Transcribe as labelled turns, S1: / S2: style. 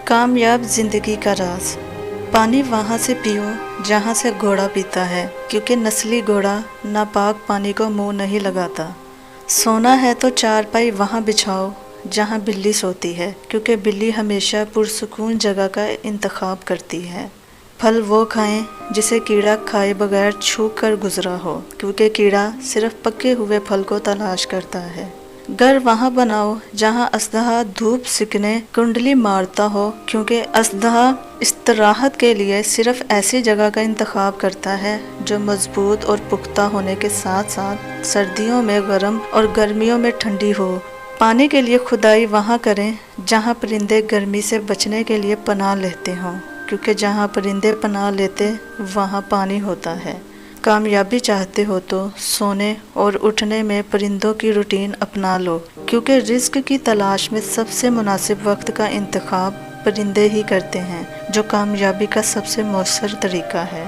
S1: कामयाब जिंदगी का राज। पानी वहाँ से पियो जहाँ से घोड़ा पीता है, क्योंकि नस्ली घोड़ा नापाक पानी को मुंह नहीं लगाता। सोना है तो चारपाई वहाँ बिछाओ जहाँ बिल्ली सोती है, क्योंकि बिल्ली हमेशा पुरसुकून जगह का इंतखाब करती है। फल वो खाएं जिसे कीड़ा खाए बगैर छू कर गुजरा हो, क्योंकि कीड़ा सिर्फ पके हुए फल को तलाश करता है। घर वहाँ बनाओ जहाँ अस्दहा धूप सिकने कुंडली मारता हो, क्योंकि अस्दहा इस्तराहत के लिए सिर्फ ऐसी जगह का इंतखाब करता है जो मजबूत और पुख्ता होने के साथ साथ सर्दियों में गर्म और गर्मियों में ठंडी हो। पानी के लिए खुदाई वहाँ करें जहाँ परिंदे गर्मी से बचने के लिए पनाह लेते हों, क्योंकि जहाँ परिंदे पनाह लेते वहाँ पानी होता है। कामयाबी चाहते हो तो सोने और उठने में परिंदों की रूटीन अपना लो, क्योंकि रिस्क की तलाश में सबसे मुनासिब वक्त का इंतखाब परिंदे ही करते हैं, जो कामयाबी का सबसे मौसर तरीका है।